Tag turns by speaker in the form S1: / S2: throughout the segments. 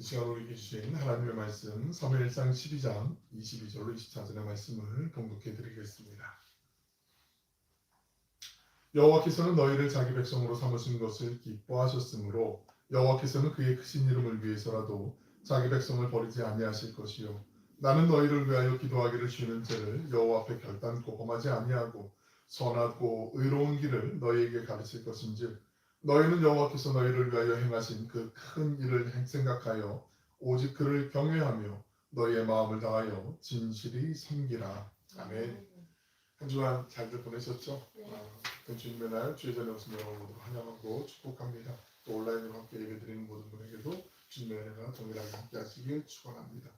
S1: 이 시간 우리에게 주신 하나님의 말씀 사무엘상 12장 22절로 24절의 말씀을 봉독해 드리겠습니다. 여호와께서는 너희를 자기 백성으로 삼으신 것을 기뻐하셨으므로 여호와께서는 그의 크신 이름을 위해서라도 자기 백성을 버리지 아니하실 것이요 나는 너희를 위하여 기도하기를 쉬는 죄를 여호와 앞에 결단코 범하지 아니하고 선하고 의로운 길을 너희에게 가르칠 것인즉 너희는 여호와께서 너희를 위하여 행하신 그 큰 일을 생각하여 오직 그를 경외하며 너희의 마음을 다하여 진실이 섬기라. 아멘. 한 주간 잘들 보내셨죠? 주님의 날 주의 전에 오신 여러분 모두 환영하고 축복합니다. 또 온라인으로 함께 예배드리는 모든 분에게도 주님의 은혜가 동일하게 함께 하시길 축원합니다.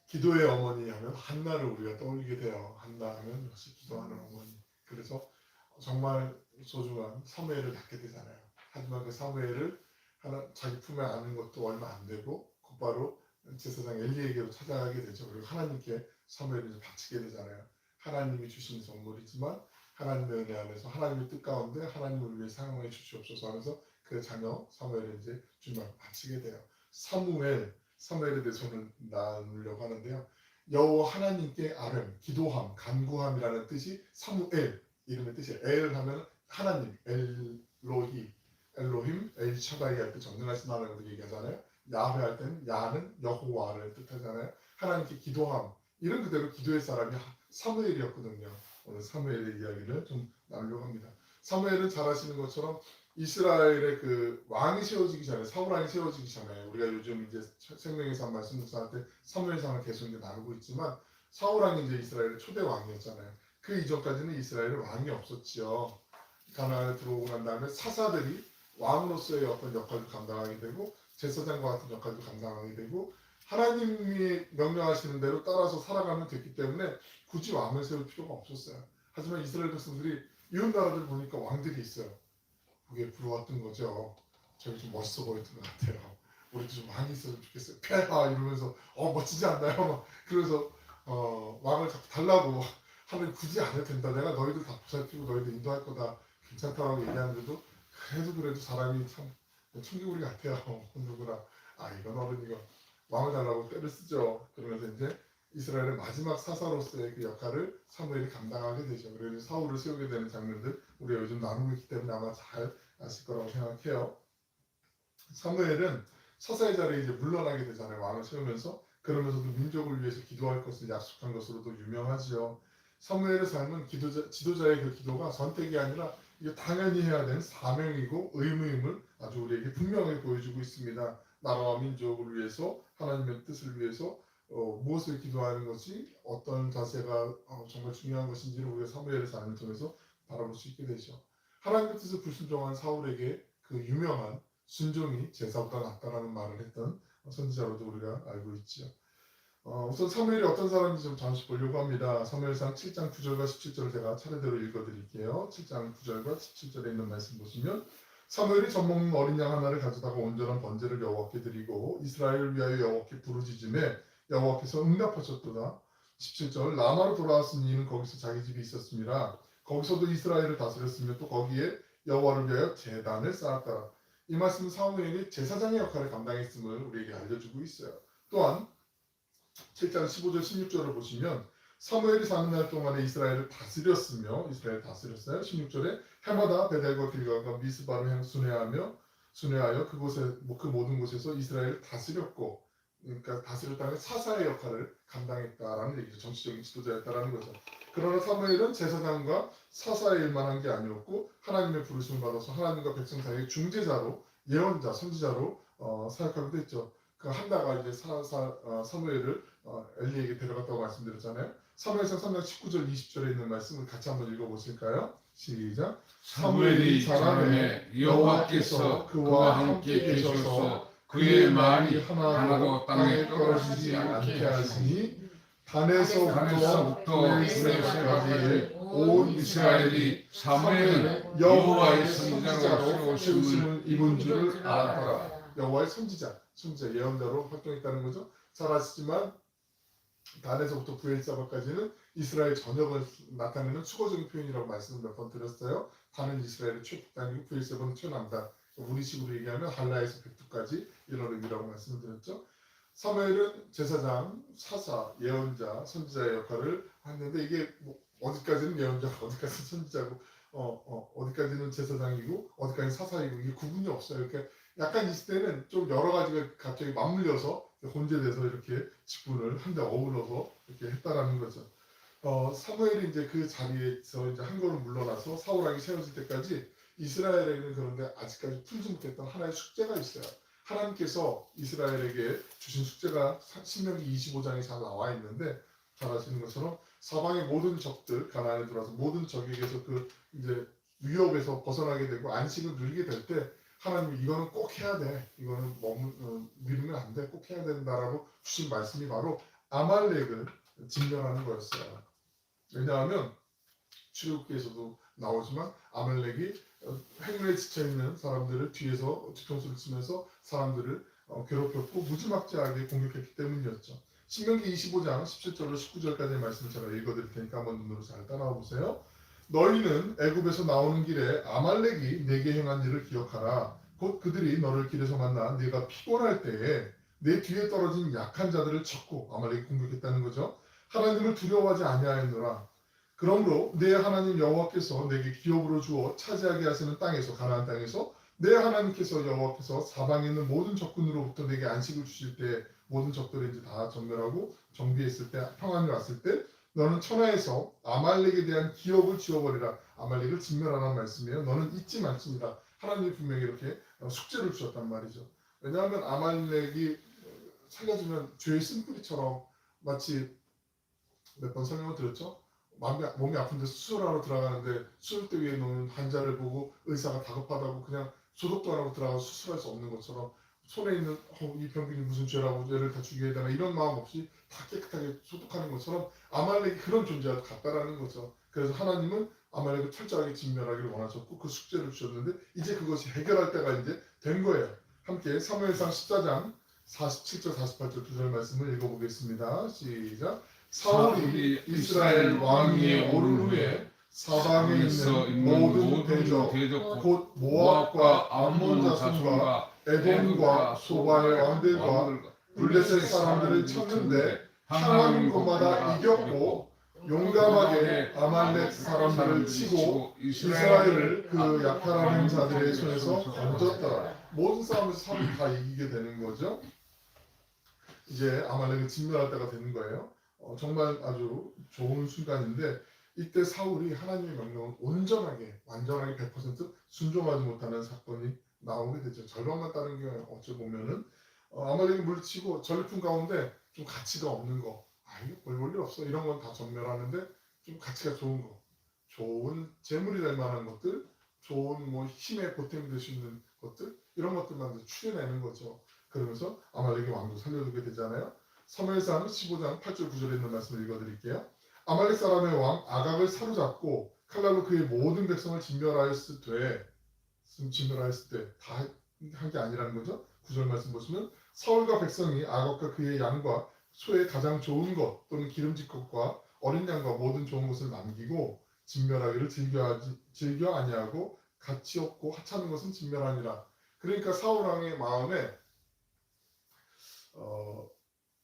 S1: 기도의 어머니 하면 한나를 우리가 떠올리게 돼요. 한나 하면 역시 기도하는 어머니. 그래서 정말 소중한 사무엘을 낳게 되잖아요. 하지만 그 사무엘을 자기 품에 안는 것도 얼마 안 되고 곧바로 제사장 엘리에게로 찾아가게 되죠. 그리고 하나님께 사무엘을 바치게 되잖아요. 하나님이 주신 선물이지만 하나님의 은혜 안에서 하나님의 뜻 가운데 하나님을 위해 사용해 주시옵소서 하면서 그 자녀 사무엘을 이제 주님 앞에 바치게 돼요. 사무엘에 대해서는 나누려고 하는데요. 여호와 하나님께 아뢰м, 기도함, 간구함이라는 뜻이 사무엘 이름의 뜻이에요. 엘 하면 하나님, 엘로힘, 엘샤다이 할 때 전능하신 하나님을 얘기하잖아요. 야훼 할 때는 야는 여호와를 뜻하잖아요. 하나님께 기도함, 이런 그대로 기도의 사람이 사무엘이었거든요. 오늘 사무엘의 이야기를 좀 나누려고 합니다. 사무엘은 잘 아시는 것처럼 이스라엘의 그 왕이 세워지기 전에, 사울왕이 세워지기 전에, 우리가 요즘 이제 생명의 산 말씀 묵상할 때 사무엘상을 계속 이제 나누고 있지만 사울왕이 이제 이스라엘의 초대 왕이었잖아요. 그 이전까지는 이스라엘에 왕이 없었지요. 가나안에 들어오고 난 다음에 사사들이 왕으로서의 어떤 역할도 감당하게 되고 제사장과 같은 역할도 감당하게 되고 하나님이 명령하시는 대로 따라서 살아가면 됐기 때문에 굳이 왕을 세울 필요가 없었어요. 하지만 이스라엘 백성들이 이런 나라들 보니까 왕들이 있어요. 그게 부러웠던 거죠. 저기 좀 멋있어 보였던 것 같아요. 우리도 좀 왕이 있었으면 좋겠어요. 폐하 이러면서 멋지지 않나요? 그래서 왕을 자꾸 달라고 하나님 굳이 안 해도 된다. 내가 너희들 다 보살피고 너희들 인도할 거다. 괜찮다라고 얘기하는데도 그래도 사람이 참 충격우리 같아요. 누구나 이건 어른이가 왕을 달라고 때를 쓰죠. 그러면서 이제 이스라엘의 마지막 사사로서의 그 역할을 사무엘이 감당하게 되죠. 그래서 사울을 세우게 되는 장면들 우리가 요즘 나누고 있기 때문에 아마 잘 아실 거라고 생각해요. 사무엘은 사사의 자리에 이제 물러나게 되잖아요. 왕을 세우면서. 그러면서도 민족을 위해서 기도할 것을 약속한 것으로도 유명하지요. 사무엘의 삶은 지도자의 그 기도가 선택이 아니라 이게 당연히 해야 되는 사명이고 의무임을 아주 우리에게 분명히 보여주고 있습니다. 나라와 민족을 위해서 하나님의 뜻을 위해서 무엇을 기도하는 것이 어떤 자세가 정말 중요한 것인지를 우리가 사무엘의 삶을 통해서 바라볼 수 있게 되죠. 하나님의 뜻을 불순종한 사울에게 그 유명한 순종이 제사보다 낫다라는 말을 했던 선지자로도 우리가 알고 있지요. 우선 사무엘이 어떤 사람인지 좀 잠시 보려고 합니다. 사무엘상 7장 9절과 17절을 제가 차례대로 읽어드릴게요. 7장 9절과 17절에 있는 말씀 보시면 사무엘이 젖먹는 어린 양 하나를 가져다가 온전한 번제를 여호와께 드리고 이스라엘을 위하여 여호와께 부르짖음에 여호와께서 응답하셨도다. 17절 라마로 돌아왔으니 이는 거기서 자기 집이 있었습니다. 거기서도 이스라엘을 다스렸으며 또 거기에 여호와를 위하여 제단을 쌓았더라. 이 말씀은 사무엘이 제사장의 역할을 감당했음을 우리에게 알려주고 있어요. 또한 7장 15절 16절을 보시면 사무엘이 사는 날 동안에 이스라엘을 다스렸으며 이스라엘을 다스렸어요. 16절에 해마다 베델과 길갈과 미스바를 순회하여 그곳에 그 모든 곳에서 이스라엘을 다스렸고 그러니까 다스렸다는 사사의 역할을 감당했다라는 얘기죠. 정치적인 지도자였다라는 거죠. 그러나 사무엘은 제사장과 사사의 일만 한 게 아니었고 하나님의 부르심을 받아서 하나님과 백성 사이의 중재자로 예언자, 선지자로 사역하기도 했죠. 그 한나가 이제 사무엘을 엘리에게 데려갔다고 말씀드렸잖아요. 사무엘상 3장 19절 20절에 있는 말씀을 같이 한번 읽어보실까요? 시작.
S2: 사무엘이 자라매 여호와께서 그와 함께 계셔서 그의 말이 하나도 땅에 떨어지지 않게 하시니 단에서부터 블레셋까지 온 이스라엘이 사무엘을 여호와의 선지자로 세우심을 입은 줄을 알았더라.
S1: 여호와의 선지자 예언자로 활동했다는 거죠. 잘 아시지만 단에서부터 브엘사바까지는 이스라엘 전역을 나타내는 수거적인 표현이라고 말씀을 몇 번 드렸어요. 단은 이스라엘의 최북단이고 브엘사바는 최남단. 우리식으로 얘기하면 할라에서 백두까지 이런 의미라고 말씀을 드렸죠. 사무엘은 제사장, 사사, 예언자, 선지자의 역할을 했는데 이게 뭐 어디까지는 예언자고 어디까지는 선지자고 어디까지는 제사장이고 어디까지는 사사이고 이게 구분이 없어요. 이렇게 약간 이 시대는 좀 여러 가지가 갑자기 맞물려서 혼재돼서 이렇게 직분을 한데 어우러서 이렇게 했다라는 거죠. 사무엘이 이제 그 자리에서 이제 한 걸음 물러나서 사울 왕이 세워질 때까지 이스라엘에는 그런데 아직까지 풀지 못했던 하나의 숙제가 있어요. 하나님께서 이스라엘에게 주신 숙제가 신명기 25장에 잘 나와 있는데 잘 아시는 것처럼 사방의 모든 적들 가나안에 들어와서 모든 적에게서 그 이제 위협에서 벗어나게 되고 안식을 누리게 될 때 하나님 이거는 꼭 해야 돼. 이거는 미루면 안 돼. 꼭 해야 된다라고 주신 말씀이 바로 아말렉을 진멸하는 거였어요. 왜냐하면 출애굽기에서도 나오지만 아말렉이 행군에 지쳐있는 사람들을 뒤에서 뒤통수를 치면서 사람들을 괴롭혔고 무지막지하게 공격했기 때문이었죠. 신명기 25장 17절로 19절까지의 말씀을 제가 읽어드릴 테니까 한번 눈으로 잘 따라와 보세요. 너희는 애굽에서 나오는 길에 아말렉이 내게 행한 일을 기억하라. 곧 그들이 너를 길에서 만나 네가 피곤할 때에 내 뒤에 떨어진 약한 자들을 쳤고 아말렉이 공격했다는 거죠. 하나님을 두려워하지 아니하였노라. 그러므로 내 하나님 여호와께서 내게 기업으로 주어 차지하게 하시는 땅에서 가나안 땅에서 내 하나님께서 여호와께서 사방에 있는 모든 적군으로부터 내게 안식을 주실 때 모든 적들을 이제 다 전멸하고 정비했을 때 평안이 왔을 때 너는 천하에서 아말렉에 대한 기업을 지워버리라. 아말렉을 진멸하라는 말씀이에요. 너는 잊지 말지니라. 하나님이 분명히 이렇게 숙제를 주셨단 말이죠. 왜냐하면 아말렉이 살려주면 죄의 쓴뿌리처럼 마치 몇 번 설명을 드렸죠. 몸이 아픈데 수술하러 들어가는데 수술대 위에 놓는 환자를 보고 의사가 다급하다고 그냥 소독도 안 하고 들어가서 수술할 수 없는 것처럼 손에 있는 이 병균이 무슨 죄라고 얘를 다 죽여야 되나 이런 마음 없이 다 깨끗하게 소독하는 것처럼 아말렉이 그런 존재와 같다라는 거죠. 그래서 하나님은 아말렉을 철저하게 진멸하기를 원하셨고 그 숙제를 주셨는데 이제 그것이 해결할 때가 이제 된 거예요. 함께 사무엘상 14장 47절 48절 두 절 말씀을 읽어보겠습니다. 시작. 사울이 이스라엘 왕위에 오른 후에 사방에 있는 모든 대적 곧 모압과 암몬 자손과 에돔과 소바의 왕들과 블레셋 사람들을 쳤는데 향하는 곳마다 이겼고 용감하게 아말렉 사람들을 치고 이스라엘을 그 약탈하는 자들의 손에서 건졌더라. 모든 싸움에서 사울이 다 이기게 되는 거죠. 이제 아말렉을 진멸할 때가 되는 거예요. 정말 아주 좋은 순간인데 이때 사울이 하나님의 명령을 온전하게 완전하게 100% 순종하지 못하는 사건이 나오게 되죠. 절반만 따른 게 어찌 보면은 아말렉이 물리치고 전리품 가운데 좀 가치가 없는 거, 이게 볼 일 없어 이런 건 다 전멸하는데 좀 가치가 좋은 거, 좋은 재물이 될 만한 것들, 좋은 뭐 힘의 보탬이 될 수 있는 것들 이런 것들만 추려내는 거죠. 그러면서 아말렉의 왕도 살려두게 되잖아요. 사무엘상 15장 8절 9절에 있는 말씀을 읽어드릴게요. 아말렉 사람의 왕 아각을 사로잡고 칼날로 그의 모든 백성을 진멸하였을 때 다 한 게 아니라는 거죠. 9절 말씀 보시면 사울과 백성이 아각과 그의 양과 소의 가장 좋은 것 또는 기름진 것과 어린 양과 모든 좋은 것을 남기고 진멸하기를 즐겨 아니하고 가치 없고 하찮은 것은 진멸하니라. 그러니까 사울 왕의 마음에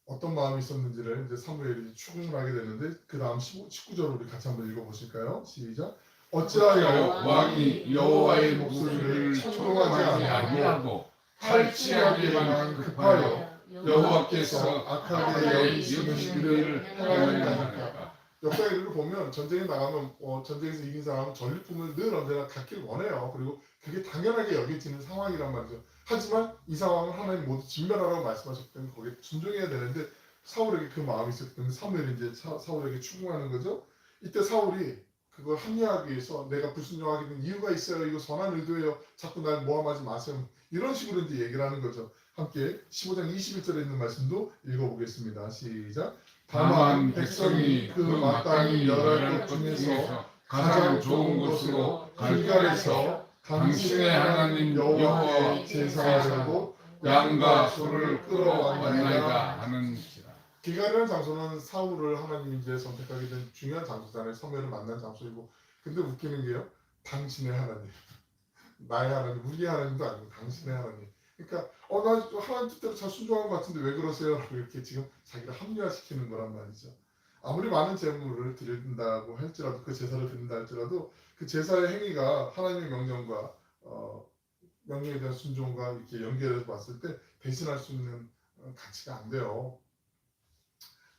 S1: 어떤 마음이 있었는지를 이제 사무엘이 추궁을 하게 되는데 그 다음 19절을 우리 같이 한번 읽어보실까요? 시작. 어찌하여 왕이 여호와의 목소리를 초롱하지 아니하고 탈취하기만 급하여 여호와께서 악하게 여기시기를 행하였나이까. 역사 일을 보면 전쟁에 나가면 전쟁에서 이긴 사람은 전리품을 늘 언제나 갖길 원해요. 그리고 그게 당연하게 여겨지는 상황이란 말이죠. 하지만 이 상황을 하나님 모두 진멸하라고 말씀하셨기 때문에 거기에 순종해야 되는데 사울에게 그 마음이 있었기 때문에 사무엘이 이제 사울에게 추궁하는 거죠. 이때 사울이 그걸 합리화하기 위해서 내가 불순종하게 된 이유가 있어요. 이거 선한 의도예요. 자꾸 날 모함하지 마세요. 이런 식으로 이제 얘기를 하는 거죠. 함께 15장 21절에 있는 말씀도 읽어보겠습니다. 시작. 다만 백성이 그 마땅히 멸할 것 중에서 가장 좋은 곳으로 길갈에서 당신의 하나님 여호와의 제사하려고 양과 소를 끌어왔나이다 하는지라. 길갈이라는 장소는 사울을 하나님이 이제 선택하게 된 중요한 장소잖아요. 사무엘을 만난 장소이고. 근데 웃기는 게요. 당신의 하나님. 나의 하나님, 우리의 하나님도 아니고 당신의 하나님. 그러니까 나 하나님 뜻대로 잘 순종한 것 같은데 왜 그러세요? 라고 이렇게 지금 자기를 합리화시키는 거란 말이죠. 아무리 많은 제물을 드린다고 할지라도 그 제사를 드린다 할지라도 그 제사의 행위가 하나님의 명령과 명령에 대한 순종과 이렇게 연결해서 봤을 때 대신할 수 있는 가치가 안 돼요.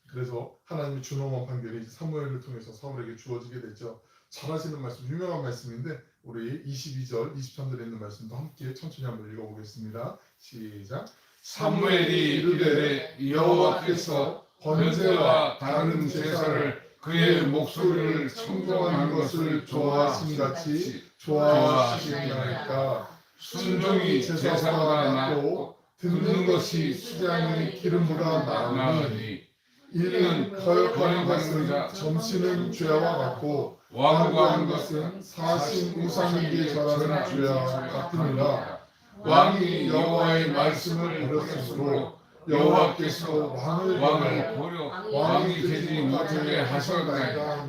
S1: 그래서 하나님의 준엄한 판결이 사무엘을 통해서 사울에게 주어지게 되죠. 잘 아시는 말씀, 유명한 말씀인데 우리 22절, 23절에 있는 말씀도 함께 천천히 한번 읽어보겠습니다. 시작.
S2: 사무엘이 이르되 여호와께서 번제와 다른 제사를 그의 목소리를 청종하는 것을 좋아하심 같이 좋아하시겠나이까. 순종이 제사보다 낫고 듣는 것이 수장의 기름보다 나으니 이는 거역하는 것은 점치는 죄와 같고 완고한 것은 사신 우상에게 절하는 죄와 같으니라. 왕이 여호와의 말씀을 버렸으므로 여호와께서 왕을 고려 왕이 되지 못하게 하셨나이다.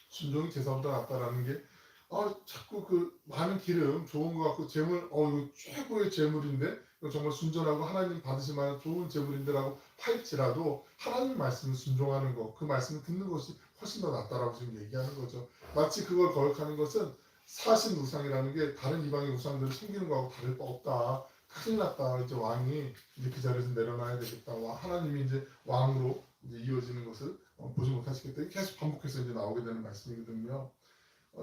S1: 순종이 제사보다 낫다라는 게 자꾸 그 많은 기름 좋은 거 같고 재물 이거 최고의 재물인데 정말 순전하고 하나님 받으실 만한 좋은 재물인데라고 할지라도 하나님 말씀을 순종하는 거, 그 말씀을 듣는 것이 훨씬 더 낫다라고 지금 얘기하는 거죠. 마치 그걸 거역하는 것은 사신 우상이라는 게 다른 이방의 우상들을 섬기는 거하고 다를 바 없다. 큰일 났다. 이제 왕이 이제 그 자리에서 내려놔야 되겠다. 하나님이 이제 왕으로 이제 이어지는 것을 보지 못하시겠다. 계속 반복해서 이제 나오게 되는 말씀이거든요.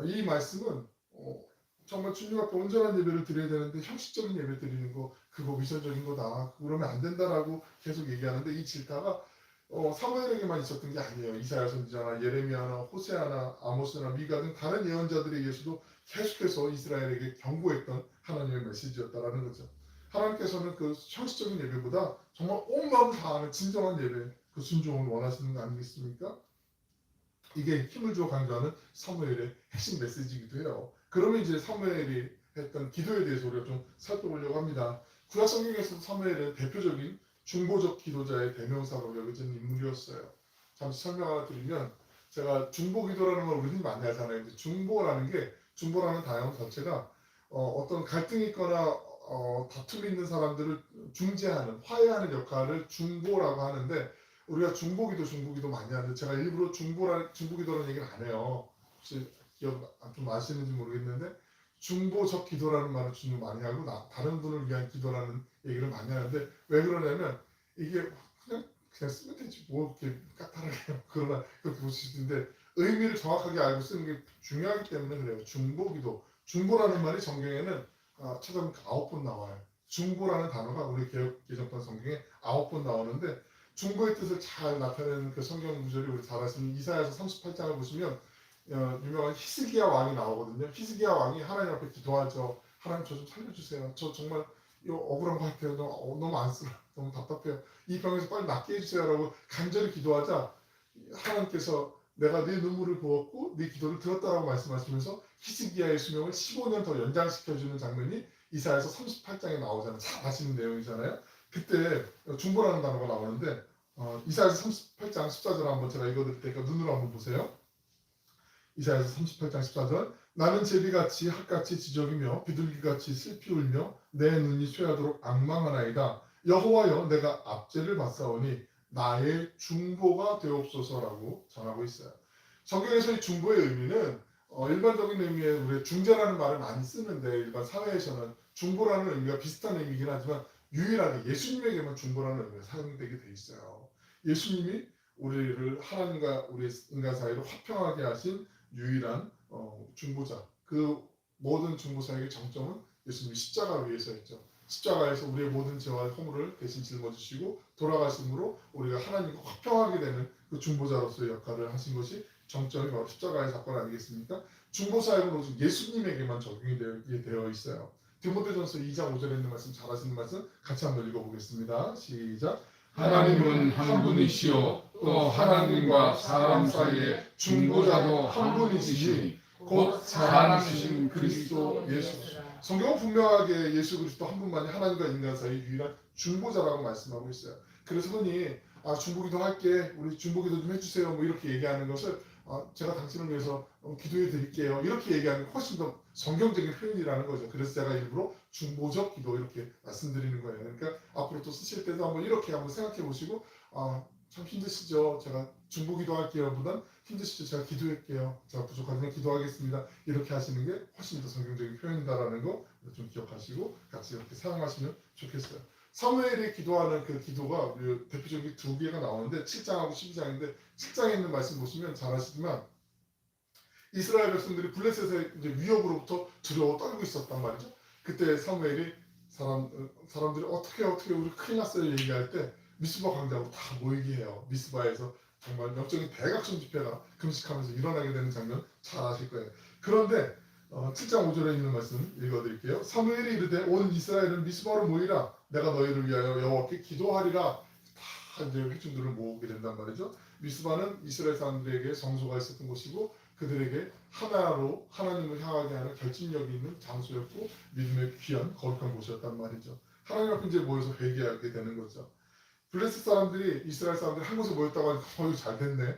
S1: 이 말씀은 정말 주님 앞에 온전한 예배를 드려야 되는데 형식적인 예배 드리는 거 그거 위선적인 거다. 그러면 안 된다라고 계속 얘기하는데 이 질타가 사무엘에게만 있었던 게 아니에요. 이사야 선지자나 예레미야나 호세아나 아모스나 미가 등 다른 예언자들에 의해서도 계속해서 이스라엘에게 경고했던 하나님의 메시지였다라는 거죠. 하나님께서는 그 형식적인 예배보다 정말 온 마음 다하는 진정한 예배, 그 순종을 원하시는 거 아니겠습니까? 이게 힘을 주어 강조하는 사무엘의 핵심 메시지이기도 해요. 그러면 이제 사무엘이 했던 기도에 대해서 우리가 좀 살펴보려고 합니다. 구약 성경에서 사무엘은 대표적인 중보적 기도자의 대명사로 여겨지는 인물이었어요. 잠시 설명 하나 드리면 제가 중보기도라는 걸 우리는 많이 하잖아요. 근데 중보라는 단어 자체가 어떤 갈등이 있거나 다툼이 있는 사람들을 중재하는 화해하는 역할을 중보라고 하는데 우리가 중보기도 많이 하는데 제가 일부러 중보기도라는 얘기를 안 해요. 혹시 기억 좀 아시는지 모르겠는데 중보적 기도라는 말을 주로 많이 하고 다른 분을 위한 기도라는 얘기를 많이 하는데 왜 그러냐면 이게 그냥 쓰면 되지 뭐 이렇게 까탈하게 그러나 그렇게 보실 수 있는데 의미를 정확하게 알고 쓰는 게 중요하기 때문에 그래요. 중보기도 중보라는 말이 성경에는 찾아보면 9번 나와요. 중보라는 단어가 우리 개정판 성경에 9번 나오는데 중보의 뜻을 잘 나타내는 그 성경 구절이 우리 잘 아시는 이사야서 38장을 보시면 유명한 히스기야 왕이 나오거든요. 히스기야 왕이 하나님 앞에 기도하죠. 하나님 저 좀 살려주세요. 저 정말 이거 억울한 것 같아요. 너무 안쓰러워. 너무 답답해요. 이 병에서 빨리 낫게 해주세요라고 간절히 기도하자 하나님께서 내가 네 눈물을 부었고 네 기도를 들었다라고 말씀하시면서 히스기야의 수명을 15년 더 연장시켜주는 장면이 이사야서 38장에 나오잖아요. 잘 아시는 내용이잖아요. 그때 중보라는 단어가 나오는데 이사야서 38장 14절 한번 제가 읽어드릴 테니까 눈으로 한번 보세요. 이사야서 38장 14절 나는 제비같이 핫같이 지저귀며 비둘기같이 슬피 울며 내 눈이 쇠하도록 악망하나이다. 여호와여 내가 압제를 받사오니 나의 중보가 되옵소서라고 전하고 있어요. 성경에서의 중보의 의미는 일반적인 의미의 우리 중재라는 말을 많이 쓰는데 일반 사회에서는 중보라는 의미가 비슷한 의미긴 하지만 유일하게 예수님에게만 중보라는 의미가 사용되게 돼 있어요. 예수님이 우리를 하나님과 우리 인간 사이를 화평하게 하신 유일한 중보자. 그 모든 중보 사역의 정점은 예수님이 십자가 위에서 했죠. 십자가에서 우리의 모든 죄와 허물을 대신 짊어지시고 돌아가심으로 우리가 하나님과 화평하게 되는 그 중보자로서의 역할을 하신 것이 정점이 바로 십자가의 사건 아니겠습니까? 중보 사역은 오직 예수님에게만 적용이 되어 있어요. 디모데전서 2장 5절에 있는 말씀 잘 아시는 말씀 같이 한번 읽어보겠습니다. 시작.
S2: 하나님은 한 분이시요 또 하나님과 사람 사이의 중보자도 한 분이시니 곧 사람이신 그리스도 예수.
S1: 성경은 분명하게 예수 그리스도 한 분만이 하나님과 인간 사이 유일한 중보자라고 말씀하고 있어요. 그래서 흔히 중보기도 할게, 우리 중보기도 좀 해주세요, 뭐 이렇게 얘기하는 것을 제가 당신을 위해서 기도해 드릴게요, 이렇게 얘기하는 게 훨씬 더 성경적인 표현이라는 거죠. 그래서 제가 일부러 중보적 기도 이렇게 말씀드리는 거예요. 그러니까 앞으로 또 쓰실 때도 한번 이렇게 한번 생각해 보시고 참 힘드시죠? 제가 중보 기도할게요 보단 힘드시죠? 제가 기도할게요. 제가 부족하지만 기도하겠습니다. 이렇게 하시는 게 훨씬 더 성경적인 표현이다라는 거 좀 기억하시고 같이 이렇게 사용하시면 좋겠어요. 사무엘이 기도하는 그 기도가 대표적인 두 개가 나오는데 7장하고 12장인데 7장에 있는 말씀 보시면 잘 아시지만 이스라엘 백성들이 블레셋의 이제 위협으로부터 두려워 떨고 있었단 말이죠. 그때 사무엘이 사람들이 어떻게 우리 큰일 났어요 얘기할 때 미스바 광장으로 다 모이게 해요. 미스바에서 정말 영적인 대각성 집회가 금식하면서 일어나게 되는 장면 잘 아실 거예요. 그런데 7장 5절에 있는 말씀 읽어드릴게요. 사무엘이 이르되 온 이스라엘은 미스바로 모이라 내가 너희를 위하여 여호와께 기도하리라. 다 이제 회중들을 모으게 된단 말이죠. 미스바는 이스라엘 사람들에게 성소가 있었던 곳이고 그들에게 하나로 하나님을 향하게 하는 결집력이 있는 장소였고 믿음의 귀한 거룩한 곳이었단 말이죠. 하나님 앞에 이제 모여서 회개하게 되는 거죠. 블레셋 사람들이 이스라엘 사람들이 한 곳에 모였다고 하니까 잘 됐네.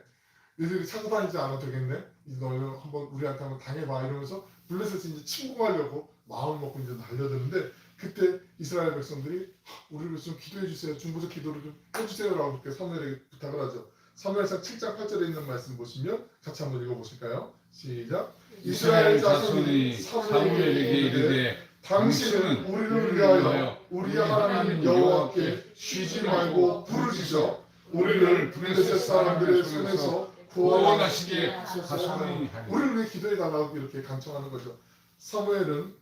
S1: 너희들이 찾아다니지 않아도 되겠네. 이제 너희는 한번 우리한테 한번 당해봐 이러면서 블레셋이 이제 침공하려고 마음을 먹고 이제 달려드는데 그때 이스라엘 백성들이 우리를 좀 기도해 주세요. 중보적 기도를 좀 해주세요라고 그렇게 사무엘에게 부탁을 하죠. 사무엘상 7장 8절에 있는 말씀 보시면 같이 한번 읽어보실까요? 시작.
S2: 이스라엘 자손이 사무엘에게 이르되
S1: 당신은 우리를 위하여 우리 하나님 여호와께 쉬지 말고 부르짖어 우리를 블레셋 사람들의 손에서 구원하시게 하소서. 우리를 위해 기도해 달라고 이렇게 간청하는 거죠. 사무엘은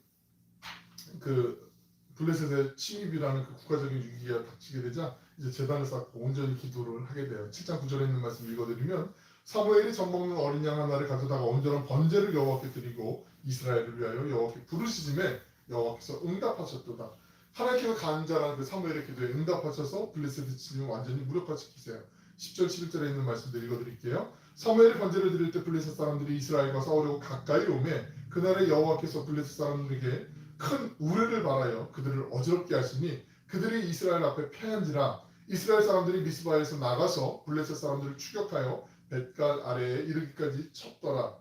S1: 그 블레셋의 침입이라는 그 국가적인 위기가 닥치게 되자 이제 제단을 쌓고 온전히 기도를 하게 돼요. 7장 9절에 있는 말씀 읽어드리면 사무엘이 젖먹는 어린 양 하나를 가져다가 온전한 번제를 여호와께 드리고 이스라엘을 위하여 여호와께 부르시즘에 여호와께서 응답하셨도다. 하나님께서 간절한 그 사무엘의 기도에 응답하셔서 블레셋의 침입을 완전히 무력화시키세요. 10절 11절에 있는 말씀들 읽어드릴게요. 사무엘이 번제를 드릴 때 블레셋 사람들이 이스라엘과 싸우려고 가까이 오매 그날에 여호와께서 블레셋 사람들에게 큰 우레를 발하여 그들을 어지럽게 하시니 그들이 이스라엘 앞에 패한지라. 이스라엘 사람들이 미스바에서 나가서 블레셋 사람들을 추격하여 벳갈 아래에 이르기까지 쳤더라.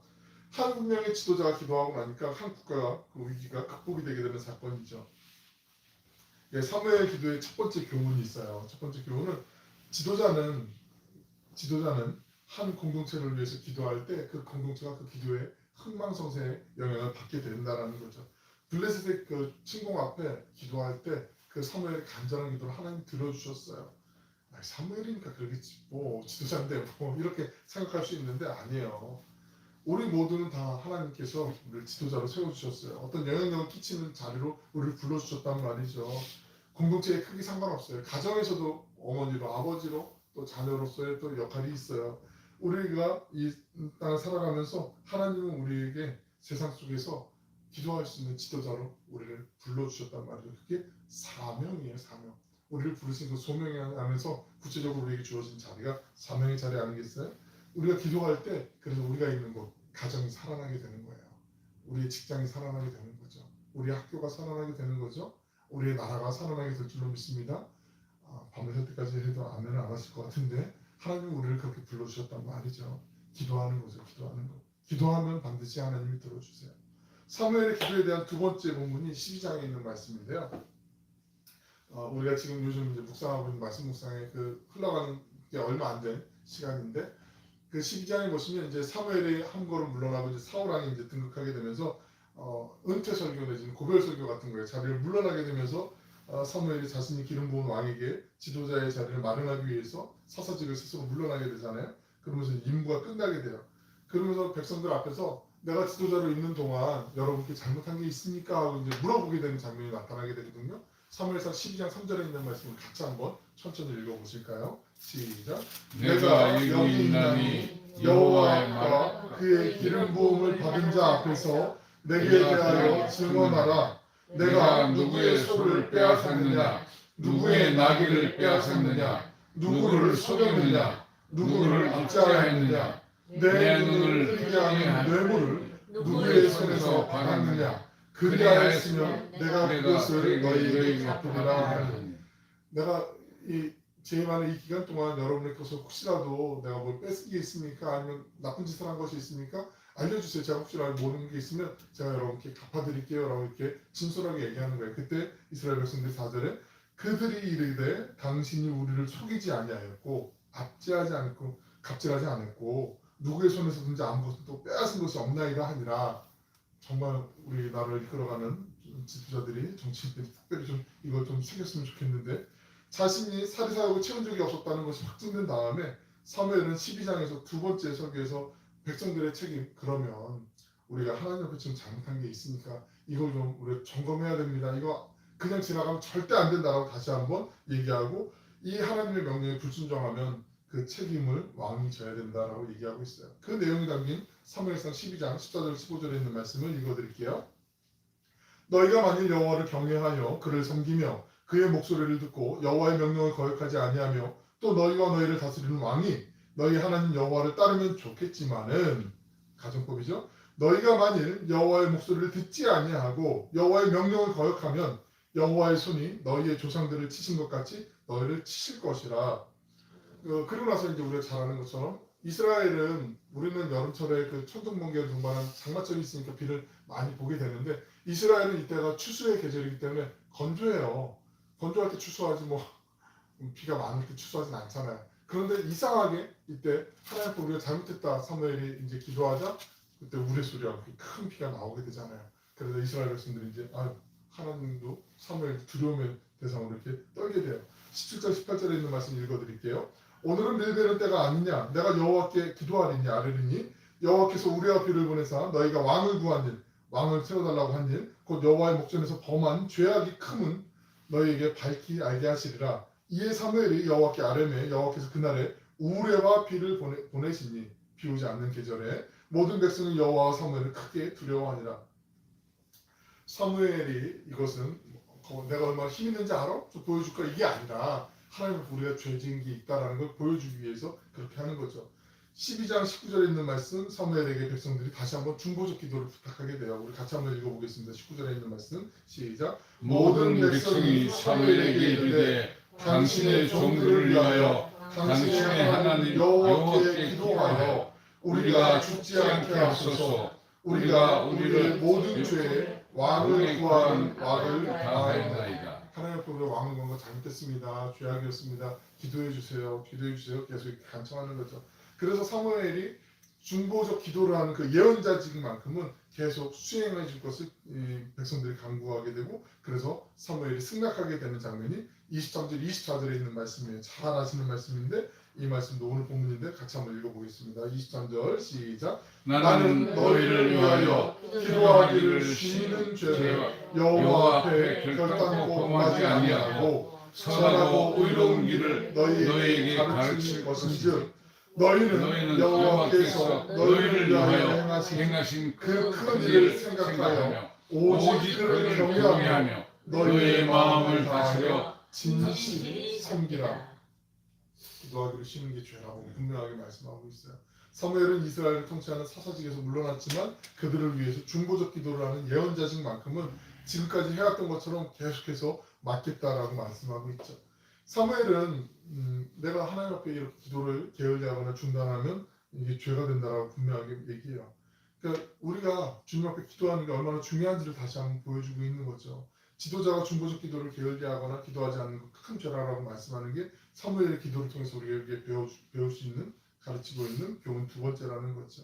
S1: 한 명의 지도자가 기도하고 나니까 한 국가가 그 위기가 극복이 되게 되는 사건이죠. 예, 사무엘 기도의 첫 번째 교훈이 있어요. 첫 번째 교훈은 지도자는 한 공동체를 위해서 기도할 때 그 공동체가 그 기도에 흥망성쇠의 영향을 받게 된다는 거죠. 블레셋의 그 침공 앞에 기도할 때 그 사무엘의 간절한 기도를 하나님 들어주셨어요. 사무엘이니까 그러겠지 뭐 지도자인데 뭐 이렇게 생각할 수 있는데 아니에요. 우리 모두는 다 하나님께서 우리를 지도자로 세워주셨어요. 어떤 영향력을 끼치는 자리로 우리를 불러주셨단 말이죠. 공동체에 크게 상관없어요. 가정에서도 어머니로 아버지로 또 자녀로서의 또 역할이 있어요. 우리가 이 땅을 살아가면서 하나님은 우리에게 세상 속에서 기도할 수 있는 지도자로 우리를 불러주셨단 말이죠. 그게 사명이에요. 사명. 우리를 부르신 그 소명에 안에서 구체적으로 우리에게 주어진 자리가 사명의 자리 아니겠어요? 우리가 기도할 때 그래서 우리가 있는 곳 가정이 살아나게 되는 거예요. 우리의 직장이 살아나게 되는 거죠. 우리의 학교가 살아나게 되는 거죠. 우리의 나라가 살아나게 될 줄로 믿습니다. 밤새 때까지 해도 아멘을 안 하실 것 같은데 하나님은 우리를 그렇게 불러주셨단 말이죠. 기도하는 거죠. 기도하는 거. 기도하면 반드시 하나님이 들어주세요. 사무엘의 기도에 대한 두 번째 본문이 12장에 있는 말씀인데요. 우리가 지금 요즘 이제 묵상하고 있는 말씀 묵상에 그 흘러가는 게 얼마 안 된 시간인데 그 12장에 보시면 이제 사무엘이 한 걸음 물러나고 이제 사울왕이 이제 등극하게 되면서 은퇴 설교 내지는 고별 설교 같은 거에 자리를 물러나게 되면서 사무엘이 자신이 기름 부은 왕에게 지도자의 자리를 마련하기 위해서 사사직을 스스로 물러나게 되잖아요. 그러면서 임무가 끝나게 돼요. 그러면서 백성들 앞에서 내가 지도자로 있는 동안 여러분께 잘못한 게 있습니까? 하고 이제 물어보게 되는 장면이 나타나게 되거든요. 사무엘상 12장 3절에 있는 말씀을 같이 한번 천천히 읽어보실까요? 시작.
S2: 내가 여기 있나니
S1: 여호와와 그의 기름 부음을 받은 자 앞에서 내게 대하여 증언하라. 내가 누구의 소를 빼앗았느냐? 누구의 나귀를 빼앗았느냐? 누구를 속였느냐? 누구를 압제하였느냐? 내 눈을 뜨게 하는 뇌물을 누구의 손에서 받았느냐? 그리하였으면 내가 그것을 너희에게 갚으리라 하니. 내가 이 재임하는 이 기간 동안 여러분의 것을 혹시라도 내가 뭘 뺏은 게 있습니까? 아니면 나쁜 짓을 한 것이 있습니까? 알려주세요. 제가 혹시라도 모르는 게 있으면 제가 여러분께 갚아드릴게요 라고 이렇게 진솔하게 얘기하는 거예요. 그때 이스라엘 백성들이 4절에 그들이 이르되 당신이 우리를 속이지 아니하였고 압제하지 않고 갑질하지 않았고 누구의 손에서든지 아무것도 빼앗은 것이 없나이다 하니라. 정말 우리나라를 이끌어가는 지도자들이 정치인들이 특별히 좀 이걸 좀 새겼으면 좋겠는데 자신이 사리사욕을 채운 적이 없었다는 것이 확증된 다음에 사무엘은 12장에서 두 번째 설교에서 백성들의 책임 그러면 우리가 하나님 앞에 지금 잘못한 게 있으니까 이걸 좀 우리가 점검해야 됩니다. 이거 그냥 지나가면 절대 안 된다라고 다시 한번 얘기하고 이 하나님의 명령에 불순종하면 그 책임을 왕이 져야 된다라고 얘기하고 있어요. 그 내용이 담긴 사무엘상 12장 14절 15절에 있는 말씀을 읽어드릴게요. 너희가 만일 여호와를 경외하여 그를 섬기며 그의 목소리를 듣고 여호와의 명령을 거역하지 아니하며 또 너희와 너희를 다스리는 왕이 너희 하나님 여호와를 따르면 좋겠지만은 가정법이죠. 너희가 만일 여호와의 목소리를 듣지 아니하고 여호와의 명령을 거역하면 여호와의 손이 너희의 조상들을 치신 것 같이 너희를 치실 것이라. 그리고 나서 이제 우리가 잘 아는 것처럼 이스라엘은 우리는 여름철에 그 천둥번개를 동반한 장마철이 있으니까 비를 많이 보게 되는데 이스라엘은 이때가 추수의 계절이기 때문에 건조해요. 건조할 때 추수하지 뭐 비가 많을 때 추수하진 않잖아요. 그런데 이상하게 이때 하나님 앞에 우리가 잘못했다 사무엘이 이제 기도하자 그때 우레소리하고 큰 비가 나오게 되잖아요. 그래서 이스라엘 백성들이 이제 하나님도 사무엘 두려움의 대상으로 이렇게 떨게 돼요. 17절 18절에 있는 말씀 읽어드릴게요. 오늘은 밀베는 때가 아니냐 내가 여호와께 기도하리니 아뢰리니 여호와께서 우리와 비를 보내사 너희가 왕을 구한 일 왕을 세워달라고 한 일 곧 여호와의 목전에서 범한 죄악이 크면 너희에게 밝히 알게 하시리라. 이에 사무엘이 여호와께 아뢰매 여호와께서 그날에 우레와 비를 보내시니 비 오지 않는 계절에 모든 백성이 여호와와 사무엘을 크게 두려워하니라. 사무엘이 이것은 내가 얼마나 힘 있는지 알아? 좀 보여줄까? 이게 아니라 하나님 앞에 우리가 죄 지은 게 있다라는 걸 보여주기 위해서 그렇게 하는 거죠. 12장 19절에 있는 말씀 사무엘에게 백성들이 다시 한번 중보적 기도를 부탁하게 돼요. 우리 같이 한번 읽어보겠습니다. 19절에 있는 말씀 시작.
S2: 모든 백성이 사무엘에게 이르되 당신의 종들을 위하여 당신의 하나님 여호와께 기도하여 우리가 죽지 않게 하소서. 우리가 우리를 모든 죄에 왕을 구한 왕을 다하였나이다.
S1: 하나님 앞에 우리가 왕을 구한 거 잘못했습니다. 죄악이었습니다. 기도해 주세요. 기도해 주세요. 계속 이렇게 간청하는 거죠. 그래서 사무엘이 중보적 기도를 하는 그 예언자직만큼은 계속 수행해 줄 것을 백성들이 간구하게 되고 그래서 사무엘이 승낙하게 되는 장면이 23절 24절에 있는 말씀이에요. 잘 아시는 말씀인데 이 말씀도 오늘 본문인데 같이 한번 읽어보겠습니다. 23절 시작. 나는 너희를 위하여 기도하기를 쉬는 죄를 여호와 앞에 결단코 범하지 아니하고 선하고 의로운 길을 너희에게 가르칠 것인즉 너희는 여호와께서 너희를 위하여 행하신 그 큰 일을 생각하여 오직 그를 경외하며 너희의 마음을 다스려 진실히 섬기라. 기도하기를 쉬는 게 죄라고 분명하게 말씀하고 있어요. 사무엘은 이스라엘을 통치하는 사사직에서 물러났지만 그들을 위해서 중보적 기도를 하는 예언자직만큼은 지금까지 해왔던 것처럼 계속해서 맡겠다라고 말씀하고 있죠. 사무엘은 내가 하나님 앞에 이렇게 기도를 게을리하거나 중단하면 이게 죄가 된다라고 분명하게 얘기해요. 그러니까 우리가 주님 앞에 기도하는 게 얼마나 중요한지를 다시 한번 보여주고 있는 거죠. 지도자가 중보적 기도를 게을리하거나 기도하지 않는 것 큰 죄라고 말씀하는 게 사무엘의 기도를 통해서 우리에게 배울 수 있는 가르치고 있는 교훈 두 번째라는 거죠.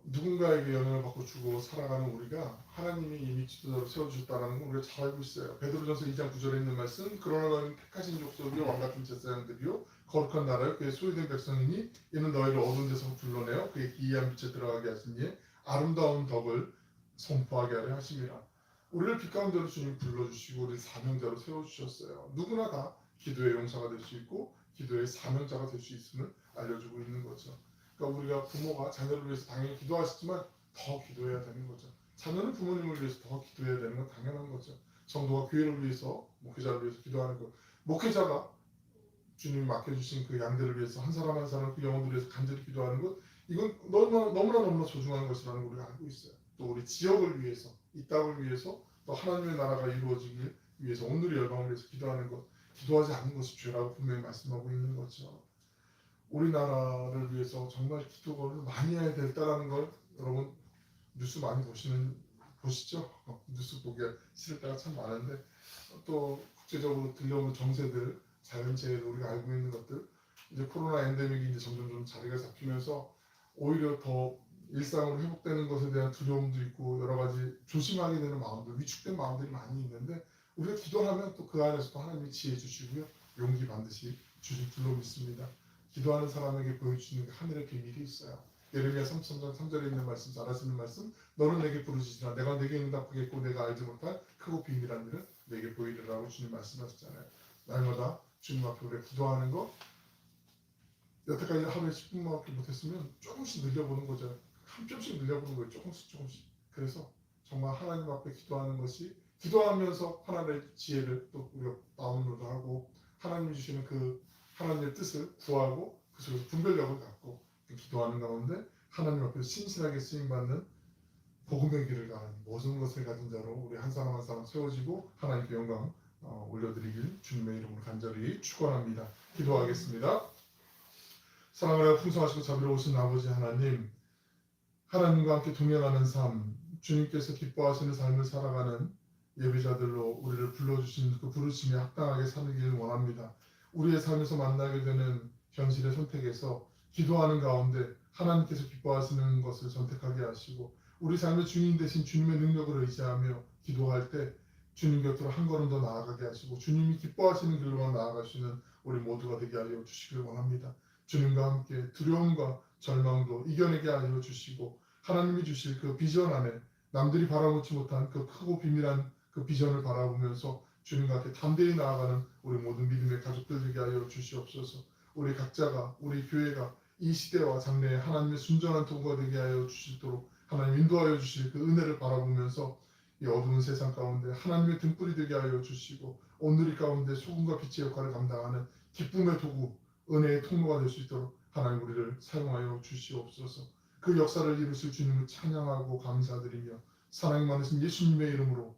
S1: 누군가에게 영향을 받고 주고 살아가는 우리가 하나님이 이미 지도자로 세워주셨다는 건 우리가 잘 알고 있어요. 베드로전서 2장 9절에 있는 말씀 그러나 너희는 택하신 족속이요 왕같은 제사장들이요 거룩한 나라요 그의 소유된 백성이니 이는 너희를 어두운 데서 불러내어 그의 기이한 빛에 들어가게 하시니 아름다운 덕을 선포하게 하려 하심이라. 우리를 빛 가운데로 주님 불러주시고 우리 사명자로 세워주셨어요. 누구나 다 기도의 용사가 될 수 있고 기도의 사명자가 될 수 있음을 알려주고 있는 거죠. 그러니까 우리가 부모가 자녀를 위해서 당연히 기도하시지만 더 기도해야 되는 거죠. 자녀는 부모님을 위해서 더 기도해야 되는 건 당연한 거죠. 성도가 교회를 위해서 목회자를 위해서 기도하는 것. 목회자가 주님이 맡겨주신 그 양들을 위해서 한 사람 한 사람 그 영혼들을 위해서 간절히 기도하는 것 이건 너무나 소중한 것이라는 걸 우리가 알고 있어요. 또 우리 지역을 위해서 이 땅을 위해서 또 하나님의 나라가 이루어지길 위해서 온누리 열방을 위해서 기도하는 것 기도하지 않는 것이 죄라고 분명히 말씀하고 있는 거죠. 우리나라를 위해서 정말 기도를 많이 해야 될다라는 걸 여러분 뉴스 많이 보시죠? 뉴스 보기 싫을 때가 참 많은데 또 국제적으로 들려오는 정세들, 자연재해들 우리가 알고 있는 것들 이제 코로나 엔데믹이 이제 점점 좀 자리가 잡히면서 오히려 더 일상으로 회복되는 것에 대한 두려움도 있고 여러 가지 조심하게 되는 마음들, 위축된 마음들이 많이 있는데 우리가 기도하면 또 그 안에서도 하나님이 지혜 주시고요. 용기 반드시 주실 줄로 믿습니다. 기도하는 사람에게 보여주시는 하늘의 비밀이 있어요. 예레미야 3장 3절에 있는 말씀, 잘 아시는 말씀, 너는 내게 부르짖으라 내가 내게 응답하겠고 내가 알지 못할 크고 비밀한 일은 내게 보이리라고 주님 말씀하셨잖아요. 날마다 주님 앞에 우리가 기도하는 거 여태까지 하루에 10분밖에 못했으면 조금씩 늘려보는 거죠. 한 점씩 늘려보는 거예요. 조금씩. 그래서 정말 하나님 앞에 기도하는 것이 기도하면서 하나님의 지혜를 또 우리가 다운로드하고 하나님이 주시는 그 하나님의 뜻을 구하고 그 속에서 분별력을 갖고 기도하는 가운데 하나님 앞에서 신실하게 쓰임받는 복음의 길을 가는 모든 것을 가진 자로 우리 한 사람 한 사람 세워지고 하나님께 영광 올려드리길 주님의 이름으로 간절히 축원합니다. 기도하겠습니다. 사랑하여 풍성하시고 자비로우신 아버지 하나님, 하나님과 함께 동행하는 삶, 주님께서 기뻐하시는 삶을 살아가는 예배자들로 우리를 불러주신 그 부르심에 합당하게 살기를 원합니다. 우리의 삶에서 만나게 되는 현실의 선택에서 기도하는 가운데 하나님께서 기뻐하시는 것을 선택하게 하시고 우리 삶의 주인 되신 주님의 능력을 의지하며 기도할 때 주님 곁으로 한 걸음 더 나아가게 하시고 주님이 기뻐하시는 길로만 나아가시는 우리 모두가 되게 하여 주시길 원합니다. 주님과 함께 두려움과 절망도 이겨내게 하여 주시고 하나님이 주실 그 비전 안에 남들이 바라보지 못한 그 크고 비밀한 그 비전을 바라보면서 주님과 함께 담대히 나아가는 우리 모든 믿음의 가족들 되게 하여 주시옵소서. 우리 각자가 우리 교회가 이 시대와 장래에 하나님의 순전한 도구가 되게 하여 주시도록 하나님 인도하여 주실 그 은혜를 바라보면서 이 어두운 세상 가운데 하나님의 등불이 되게 하여 주시고 오늘이 가운데 소금과 빛의 역할을 감당하는 기쁨의 도구 은혜의 통로가 될 수 있도록 하나님 우리를 사용하여 주시옵소서. 그 역사를 이루실 주님을 찬양하고 감사드리며 사랑 많으신 예수님의 이름으로